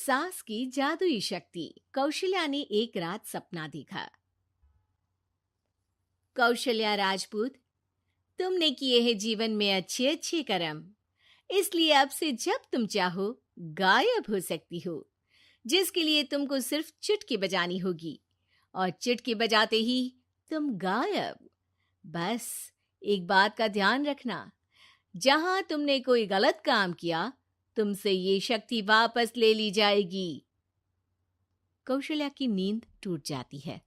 सास की जादुई शक्ति। कौशल्या ने एक रात सपना देखा। कौशल्या राजपूत, तुमने किए हैं जीवन में अच्छे अच्छे कर्म, इसलिए अब से जब तुम चाहो गायब हो सकती हो, जिसके लिए तुमको सिर्फ चुटकी बजानी होगी और चुटकी बजाते ही तुम गायब। बस एक बात का ध्यान रखना, जहां तुमने कोई गलत काम किया तुमसे ये शक्ति वापस ले ली जाएगी। कौशल्या की नींद टूट जाती है।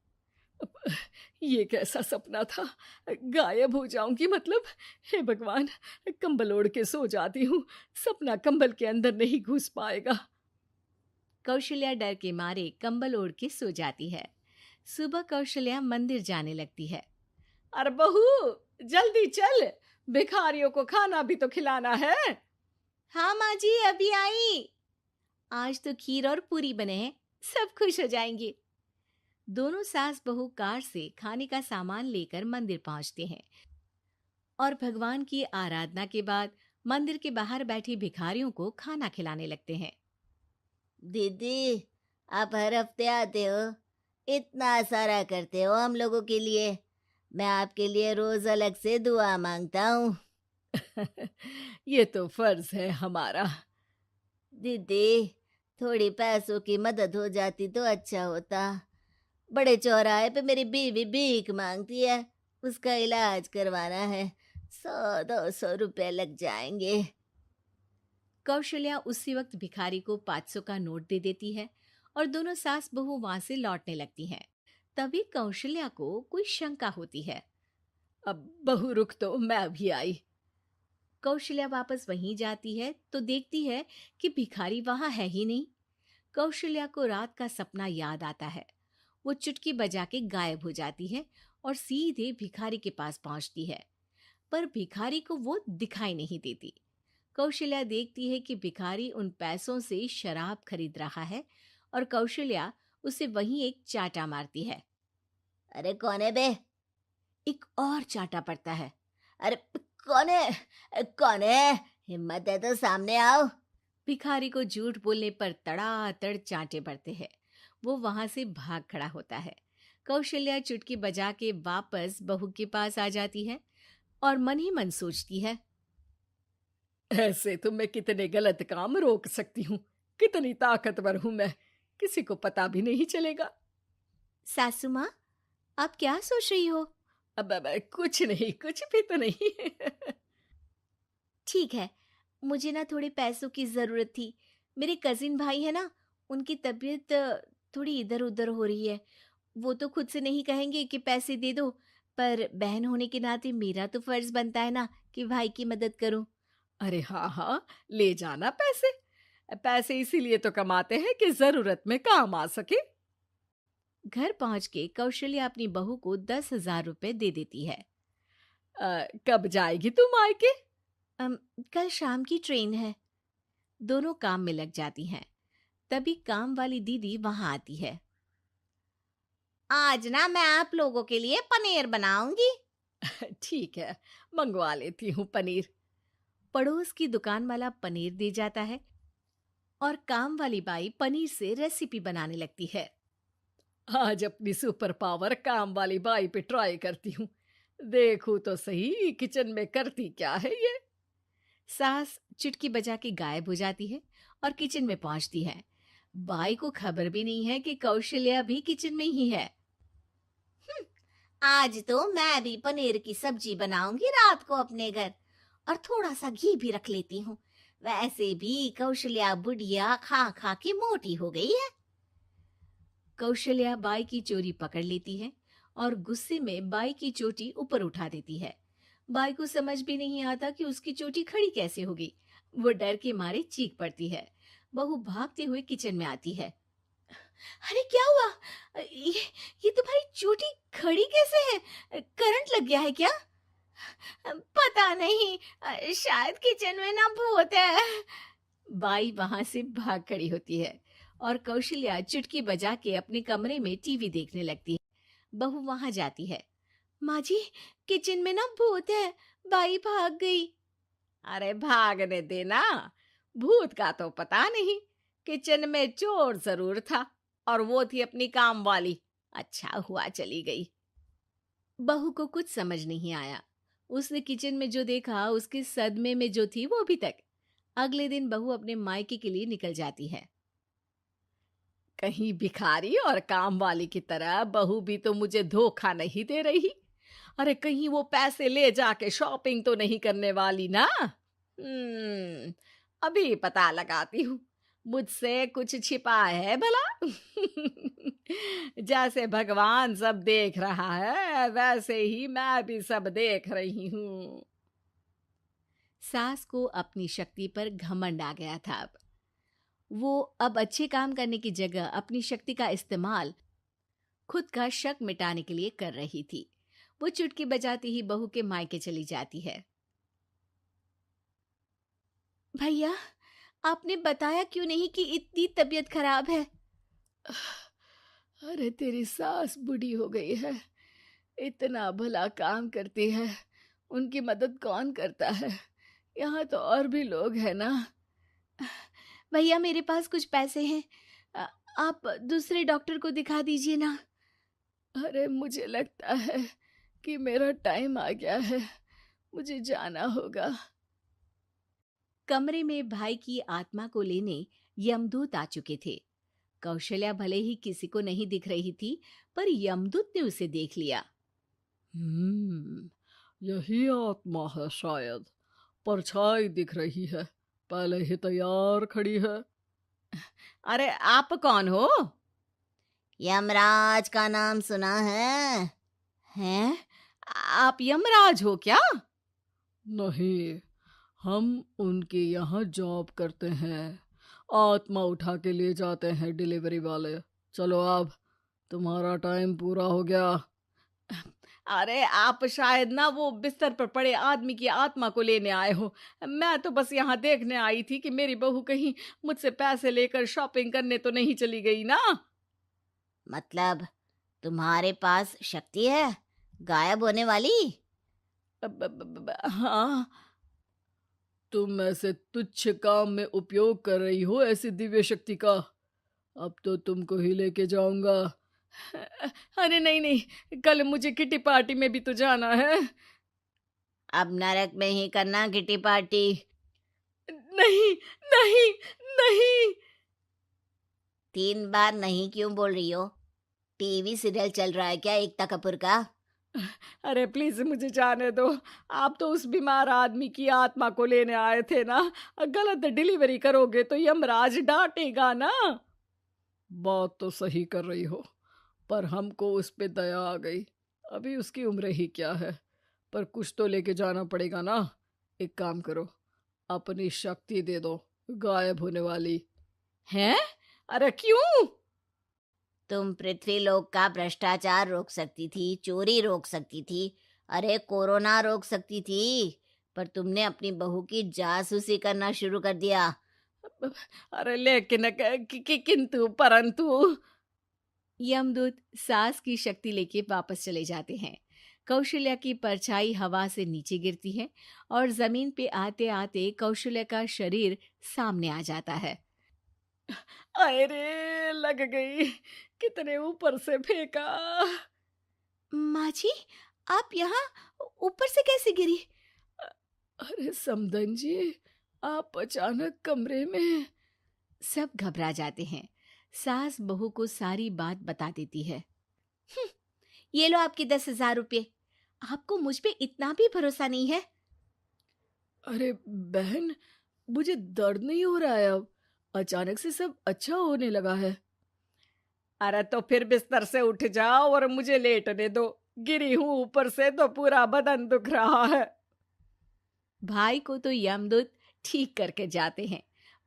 ये कैसा सपना था? गायब हो जाऊंगी मतलब? हे भगवान, कंबल ओढ़ के सो जाती हूँ, सपना कंबल के अंदर नहीं घुस पाएगा। कौशल्या डर के मारे कंबल ओढ़ के सो जाती है। सुबह कौशल्या मंदिर जाने लगती है। अरे बहू, जल्दी चल, भिखारियों को खाना भी तो खिलाना है। हाँ माँ जी, अभी आई। आज तो खीर और पूरी बने हैं, सब खुश हो जाएंगे। दोनों सास बहू कार से खाने का सामान लेकर मंदिर पहुंचते हैं और भगवान की आराधना के बाद मंदिर के बाहर बैठे भिखारियों को खाना खिलाने लगते हैं। दीदी, आप हर हफ्ते आते हो, इतना सारा करते हो हम लोगों के लिए। मैं आपके लिए रोज अलग से दुआ मांगता हूँ। ये तो फर्ज है हमारा। दीदी, थोड़ी पैसों की मदद हो जाती तो अच्छा होता। बड़े चौराहे पे मेरी बीवी भीख मांगती है, उसका इलाज करवाना है, 100-200 रुपए लग जाएंगे। कौशल्या उसी वक्त भिखारी को 500 का नोट दे देती है और दोनों सास बहू वहां से लौटने लगती हैं। तभी कौशल्या को कोई शंका होती है। अब बहू रुक, तो मैं अभी आई। कौशल्या वापस वहीं जाती है तो देखती है कि भिखारी वहां है ही नहीं। कौशल्या को रात का सपना याद आता है। वो चुटकी बजा के गायब हो जाती है और सीधे भिखारी के पास पहुंचती है, पर भिखारी को वो दिखाई नहीं देती। कौशल्या देखती है कि भिखारी उन पैसों से शराब खरीद रहा है और कौशल्या उसे वहीं एक चाटा मारती है। अरे कौन है बे? एक और चाटा पड़ता है। अरे कौन है? कौन है? हिम्मत है तो सामने आओ। भिखारी को झूठ बोलने पर तड़ातड़ चांटे पड़ते हैं। वो वहां से भाग खड़ा होता है। कौशल्या चुटकी बजा के वापस बहू के पास आ जाती है और मन ही मन सोचती है, ऐसे तो मैं कितने गलत काम रोक सकती हूँ, कितनी ताकतवर हूँ मैं, किसी को पता भी नहीं चलेगा। सासू माँ, आप क्या सोच रही हो? अब कुछ नहीं, कुछ भी तो नहीं। ठीक है, मुझे ना थोड़े पैसों की जरूरत थी। मेरे कजिन भाई है ना, उनकी तबीयत थोड़ी इधर उधर हो रही है। वो तो खुद से नहीं कहेंगे कि पैसे दे दो, पर बहन होने के नाते मेरा तो फर्ज बनता है ना कि भाई की मदद करूं। अरे हाँ हाँ, ले जाना पैसे। पैसे इसीलिए तो कमाते हैं कि जरूरत में काम आ सके। घर पहुंच के कौशल्या अपनी बहू को 10,000 रुपए दे देती है। कब जाएगी तुम मायके? कल शाम की ट्रेन है। दोनों काम में लग जाती हैं। तभी काम वाली दीदी वहां आती है। आज ना मैं आप लोगों के लिए पनीर बनाऊंगी। ठीक है, मंगवा लेती हूँ पनीर। पड़ोस की दुकान वाला पनीर दे जाता है और काम वाली बाई पनीर से रेसिपी बनाने लगती है। आज अपनी सुपर पावर काम वाली बाई पे ट्राई करती हूँ, देखूं तो सही किचन में करती क्या है ये। सास चुटकी बजा के गायब हो जाती है और किचन में पहुंचती है। बाई को खबर भी नहीं है कि कौशल्या भी किचन में ही है। आज तो मैं भी पनीर की सब्जी बनाऊंगी रात को अपने घर, और थोड़ा सा घी भी रख लेती हूँ। वैसे भी कौशल्या बुढ़िया खा खा के मोटी हो गई है। कौशल्या बाई की चोरी पकड़ लेती है और गुस्से में बाई की चोटी ऊपर उठा देती है। बाई को समझ भी नहीं आता कि उसकी चोटी खड़ी कैसे होगी। वो डर के मारे चीख पड़ती है। बहू भागते हुए किचन में आती है। अरे क्या हुआ? ये तुम्हारी चोटी खड़ी कैसे है? करंट लग गया है क्या? पता नहीं, शायद किचन में ना भूत है। बाई वहां से भाग खड़ी होती है और कौशल्या चुटकी बजा के अपने कमरे में टीवी देखने लगती है। बहू वहां जाती है। माँ जी, किचन में ना भूत है, बाई भाग गई। अरे भागने देना, भूत का तो पता नहीं, किचन में चोर जरूर था और वो थी अपनी काम वाली। अच्छा हुआ चली गई। बहू को कुछ समझ नहीं आया। उसने किचन में जो देखा उसके सदमे में जो थी वो अभी तक। अगले दिन बहू अपने मायके के लिए निकल जाती है। कहीं भिखारी और काम वाली की तरह बहू भी तो मुझे धोखा नहीं दे रही। अरे कहीं वो पैसे ले जाके शॉपिंग तो नहीं करने वाली ना। अभी पता लगाती हूँ। मुझसे कुछ छिपा है भला। जैसे भगवान सब देख रहा है वैसे ही मैं भी सब देख रही हूँ। सास को अपनी शक्ति पर घमंड आ गया था। वो अब अच्छे काम करने की जगह अपनी शक्ति का इस्तेमाल खुद का शक मिटाने के लिए कर रही थी। वो चुटकी बजाती ही बहू के मायके चली जाती है। भैया, आपने बताया क्यों नहीं कि इतनी तबीयत खराब है? अरे तेरी सास बूढ़ी हो गई है, इतना भला काम करती है, उनकी मदद कौन करता है? यहाँ तो और भी लोग हैं ना। भैया, मेरे पास कुछ पैसे हैं, आप दूसरे डॉक्टर को दिखा दीजिए ना। अरे मुझे लगता है कि मेरा टाइम आ गया है, मुझे जाना होगा। कमरे में भाई की आत्मा को लेने यमदूत आ चुके थे। कौशल्या भले ही किसी को नहीं दिख रही थी, पर यमदूत ने उसे देख लिया। यही आत्मा है शायद, परछाई दिख रही है, पहले ही तैयार खड़ी है। अरे आप कौन हो? यमराज का नाम सुना है? हैं? आप यमराज हो क्या? नहीं, हम उनके यहाँ जॉब करते हैं, आत्मा उठा के ले जाते हैं डिलीवरी वाले। चलो अब तुम्हारा टाइम पूरा हो गया। अरे आप शायद ना वो बिस्तर पर पड़े आदमी की आत्मा को लेने आए हो। मैं तो बस यहाँ देखने आई थी कि मेरी बहू कहीं मुझसे पैसे लेकर शॉपिंग करने तो नहीं चली गई ना। मतलब तुम्हारे पास शक्ति है गायब होने वाली? हाँ। तुम ऐसे तुच्छ काम में उपयोग कर रही हो ऐसी दिव्य शक्ति का। अब तो तुमको ही लेके जाऊंगा। अरे नहीं नहीं, कल मुझे किटी पार्टी में भी तो जाना है। अब नरक में ही करना किटी पार्टी। नहीं नहीं नहीं। 3 बार नहीं क्यों बोल रही हो? टीवी सीरियल चल रहा है क्या एकता कपूर का? अरे प्लीज मुझे जाने दो। आप तो उस बीमार आदमी की आत्मा को लेने आए थे ना। गलत डिलीवरी करोगे तो यमराज डांटेगा ना। बात तो सही कर रही हो, पर हमको उस पे दया आ गई। अभी उसकी उम्र ही क्या है, पर कुछ तो लेके जाना पड़ेगा ना। एक काम करो, अपनी शक्ति दे दो, गायब होने वाली। हैं? अरे क्यों? तुम पृथ्वी लोक का भ्रष्टाचार रोक सकती थी, चोरी रोक सकती थी, अरे कोरोना रोक सकती थी, पर तुमने अपनी बहू की जासूसी करना शुरू कर दिया। अरे लेकिन किंतु परंतु। यमदूत सास की शक्ति लेके वापस चले जाते हैं। कौशल्या की परछाई हवा से नीचे गिरती है और जमीन पे आते आते कौशल्या का शरीर सामने आ जाता है। अरे लग गई, कितने ऊपर से फेंका। माँ जी, आप यहाँ ऊपर से कैसे गिरी? अरे समधन जी, आप अचानक कमरे में। सब घबरा जाते हैं। सास बहू को सारी बात बता देती है। ये लो आपके 10,000 रुपये। आपको मुझ पे इतना भी भरोसा नहीं है? अरे बहन, मुझे दर्द नहीं हो रहा है, अब अचानक से सब अच्छा होने लगा है। अरे तो फिर बिस्तर से उठ जाओ और मुझे लेटने दो। गिरी हूं ऊपर से तो पूरा बदन दुख रहा है। भाई को तो यमदूत ठीक करके जाते हैं,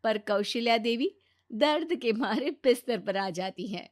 पर कौशल्या देवी दर्द के मारे बिस्तर पर आ जाती हैं।